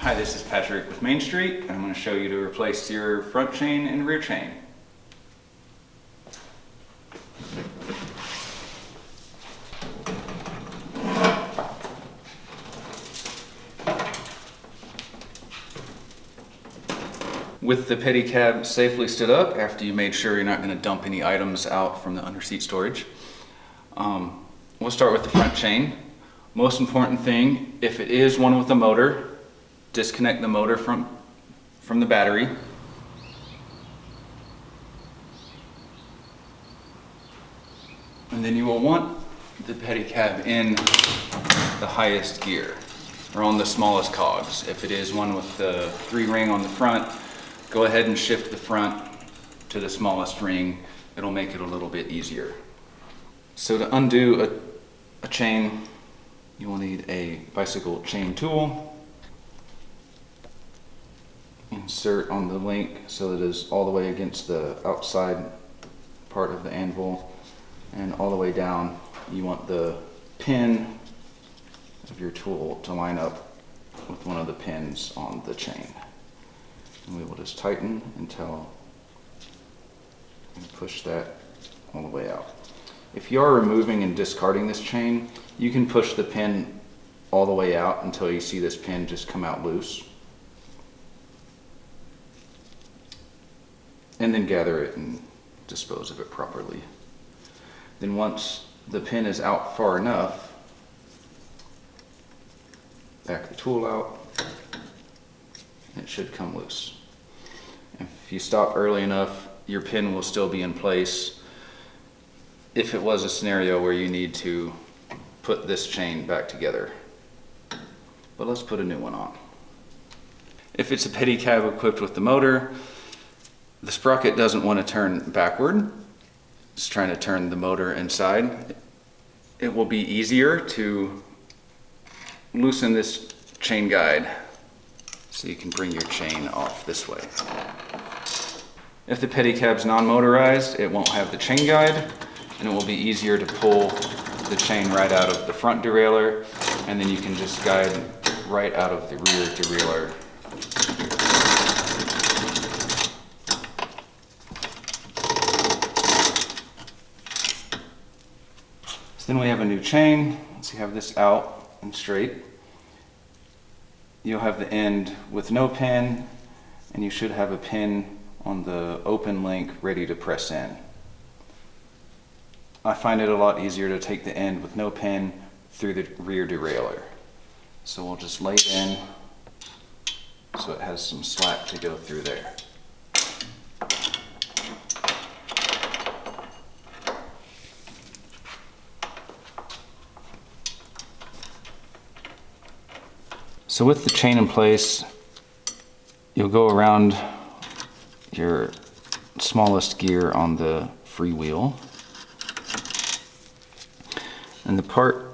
Hi, this is Patrick with Main Street, and I'm going to show you to replace your front chain and rear chain. With the pedicab safely stood up, after you made sure you're not going to dump any items out from the underseat storage, we'll start with the front chain. Most important thing, if it is one with a motor, disconnect the motor from the battery. And then you will want the pedicab in the highest gear, or on the smallest cogs. If it is one with the 3-ring on the front, go ahead and shift the front to the smallest ring. It'll make it a little bit easier. So to undo a chain, you will need a bicycle chain tool. Insert on the link so that it is all the way against the outside part of the anvil, and all the way down you want the pin of your tool to line up with one of the pins on the chain. And we will just tighten until you push that all the way out. If you are removing and discarding this chain, you can push the pin all the way out until you see this pin just come out loose. And then gather it and dispose of it properly. Then once the pin is out far enough, back the tool out, and it should come loose. If you stop early enough, your pin will still be in place if it was a scenario where you need to put this chain back together. But let's put a new one on. If it's a pedicab equipped with the motor, the sprocket doesn't want to turn backward. It's trying to turn the motor inside. It will be easier to loosen this chain guide so you can bring your chain off this way. If the pedicab's non-motorized, it won't have the chain guide, and it will be easier to pull the chain right out of the front derailleur, and then you can just guide right out of the rear derailleur. So then we have a new chain. Once you have this out and straight, you'll have the end with no pin, and you should have a pin on the open link ready to press in. I find it a lot easier to take the end with no pin through the rear derailleur. So we'll just lay it in so it has some slack to go through there. So with the chain in place, you'll go around your smallest gear on the freewheel. And the part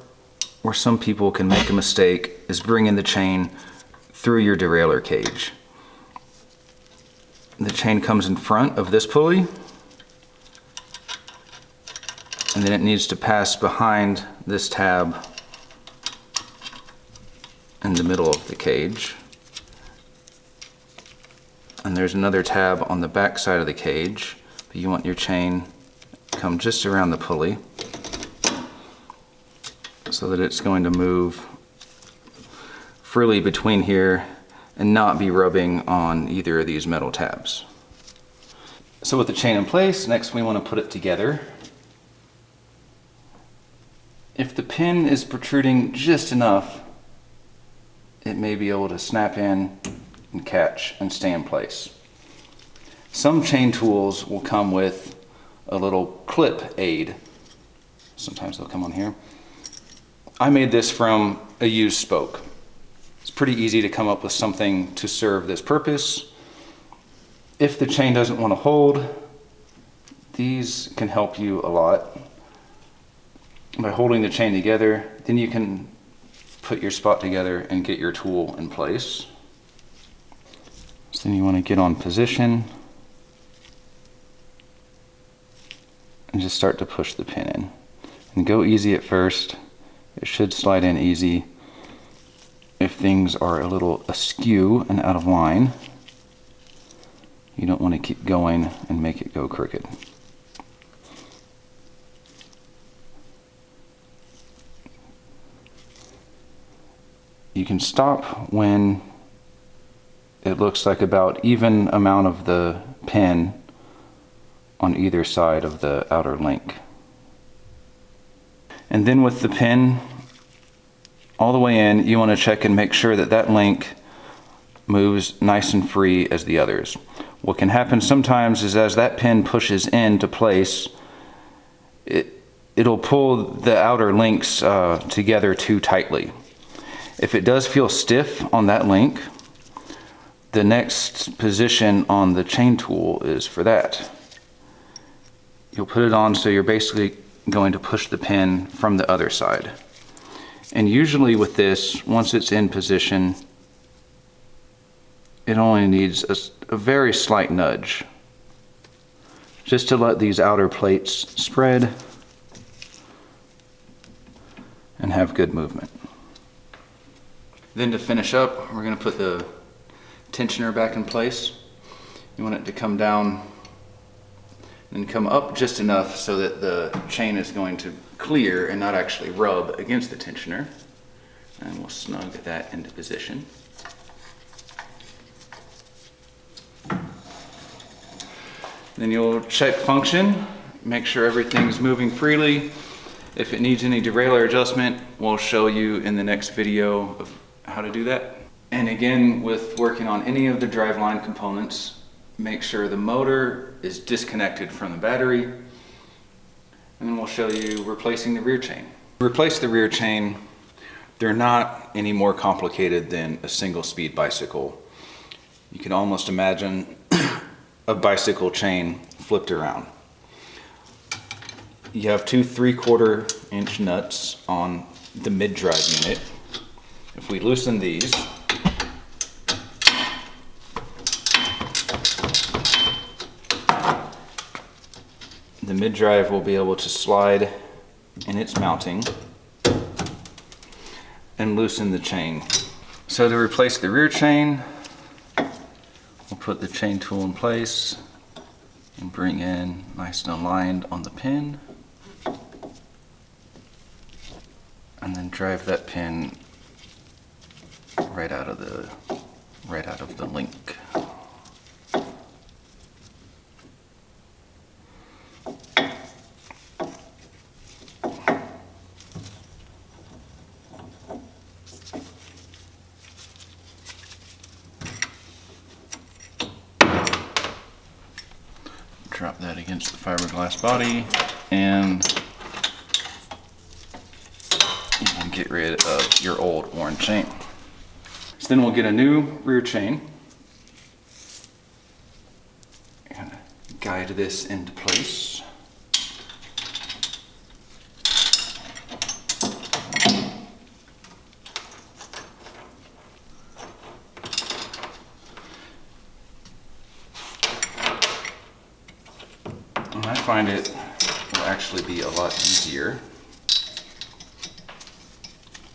where some people can make a mistake is bringing the chain through your derailleur cage. The chain comes in front of this pulley, and then it needs to pass behind this tab in the middle of the cage. And there's another tab on the back side of the cage, but you want your chain to come just around the pulley so that it's going to move freely between here and not be rubbing on either of these metal tabs. So with the chain in place, next we want to put it together. If the pin is protruding just enough, it may be able to snap in and catch and stay in place. Some chain tools will come with a little clip aid. Sometimes they'll come on here. I made this from a used spoke. It's pretty easy to come up with something to serve this purpose. If the chain doesn't want to hold, these can help you a lot. By holding the chain together, then you can put your spot together and get your tool in place. So then you want to get on position and just start to push the pin in. And go easy at first. It should slide in easy. if things are a little askew and out of line, you don't want to keep going and make it go crooked. You can stop when it looks like about even amount of the pin on either side of the outer link. And then with the pin all the way in, you want to check and make sure that that link moves nice and free as the others. What can happen sometimes is as that pin pushes into place, it'll pull the outer links together too tightly. If it does feel stiff on that link, the next position on the chain tool is for that. You'll put it on so you're basically going to push the pin from the other side. And usually with this, once it's in position, it only needs a very slight nudge, just to let these outer plates spread and have good movement. Then to finish up, we're going to put the tensioner back in place. You want it to come down and come up just enough so that the chain is going to clear and not actually rub against the tensioner. And we'll snug that into position. Then you'll check function, make sure everything's moving freely. If it needs any derailleur adjustment, we'll show you in the next video of how to do that. And again, with working on any of the driveline components, make sure the motor is disconnected from the battery. And then we'll show you replacing the rear chain. To replace the rear chain, they're not any more complicated than a single speed bicycle. You can almost imagine a bicycle chain flipped around. You have two 3/4 inch nuts on the mid-drive unit. If we loosen these, the mid-drive will be able to slide in its mounting and loosen the chain. So to replace the rear chain, we'll put the chain tool in place and bring in nice and aligned on the pin, and then drive that pin right out of the link. Drop that against the fiberglass body, and you can get rid of your old worn chain. So then we'll get a new rear chain. Kind of guide this into place. And I find it will actually be a lot easier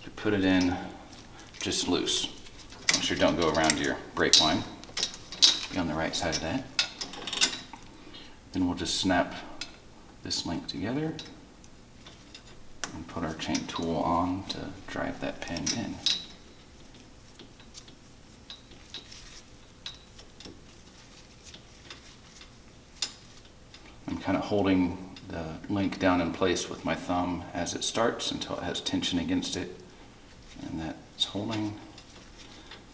to put it in just loose. Make sure don't go around your brake line. Be on the right side of that. Then we'll just snap this link together and put our chain tool on to drive that pin in. I'm kind of holding the link down in place with my thumb as it starts until it has tension against it, and that's holding.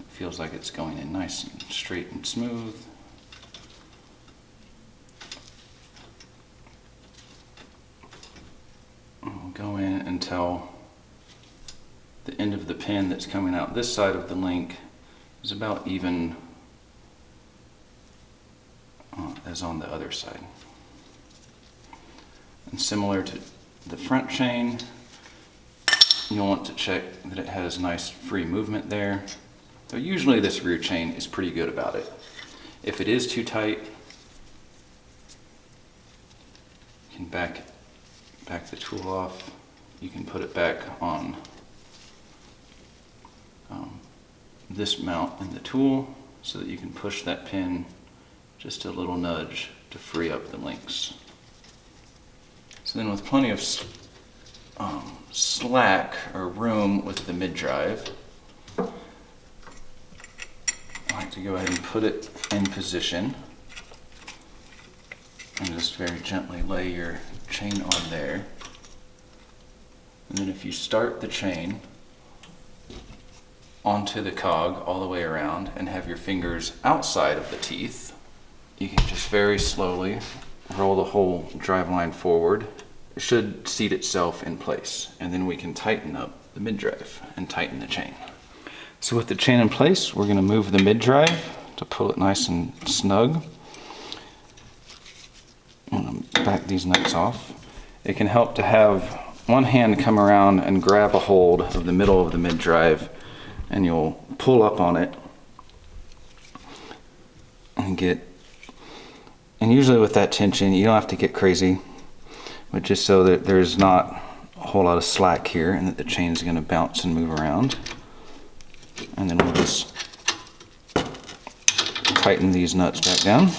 It feels like it's going in nice and straight and smooth. And we'll go in until the end of the pin that's coming out this side of the link is about even as on the other side. And similar to the front chain, you'll want to check that it has nice free movement there. So usually this rear chain is pretty good about it. If it is too tight, you can back the tool off. You can put it back on this mount in the tool so that you can push that pin just a little nudge to free up the links. So then with plenty of slack or room with the mid-drive, I like to go ahead and put it in position and just very gently lay your chain on there. And then if you start the chain onto the cog all the way around and have your fingers outside of the teeth, you can just very slowly roll the whole drive line forward. It should seat itself in place, and then we can tighten up the mid-drive and tighten the chain. So with the chain in place, we're going to move the mid-drive to pull it nice and snug. I'm going to back these nuts off. It can help to have one hand come around and grab a hold of the middle of the mid-drive, and you'll pull up on it and usually with that tension, you don't have to get crazy, but just so that there's not a whole lot of slack here and that the chain's going to bounce and move around. And then we'll just tighten these nuts back down.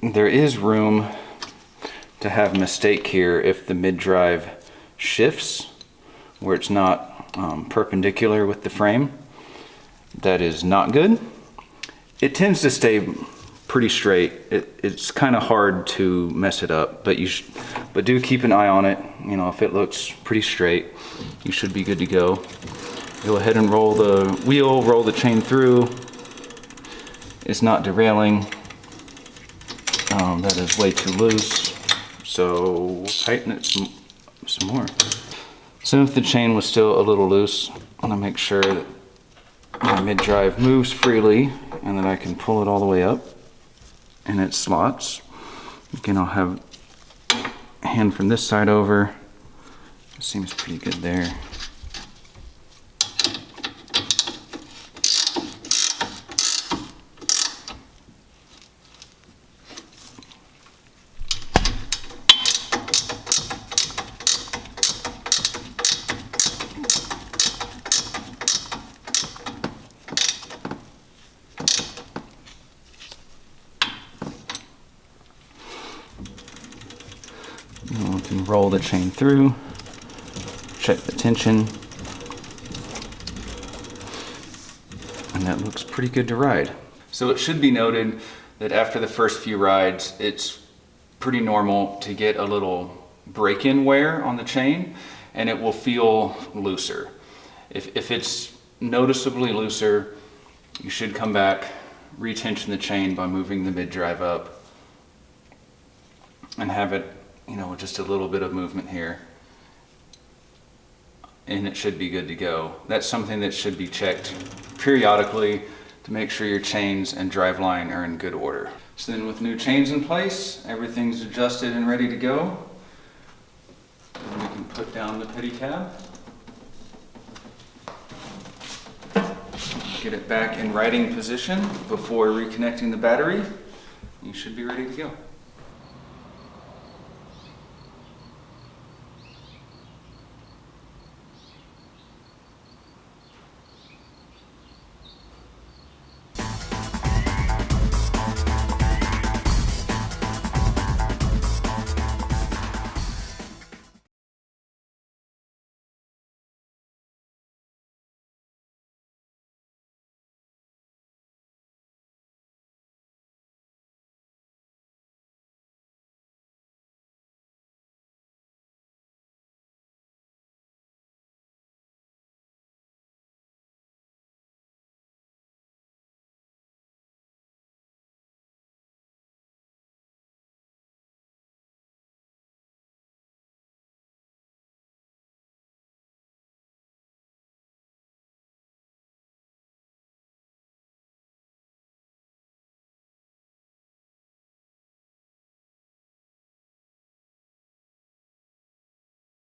There is room to have a mistake here if the mid-drive shifts where it's not perpendicular with the frame. That is not good. It tends to stay pretty straight. It's kind of hard to mess it up, but do keep an eye on it. You know, if it looks pretty straight, you should be good to go. Go ahead and roll the wheel, roll the chain through. It's not derailing. That is way too loose, so we'll tighten it some more. So if the chain was still a little loose, I want to make sure that my mid-drive moves freely and that I can pull it all the way up in its slots. Again, I'll have a hand from this side over. It seems pretty good there. We can roll the chain through, check the tension, and that looks pretty good to ride. So it should be noted that after the first few rides, it's pretty normal to get a little break-in wear on the chain, and it will feel looser. If it's noticeably looser, you should come back, retension the chain by moving the mid-drive up, and have it, you know, with just a little bit of movement here, and it should be good to go. That's something that should be checked periodically to make sure your chains and driveline are in good order. So then with new chains in place, everything's adjusted and ready to go. And we can put down the pedicab. Get it back in riding position before reconnecting the battery. You should be ready to go.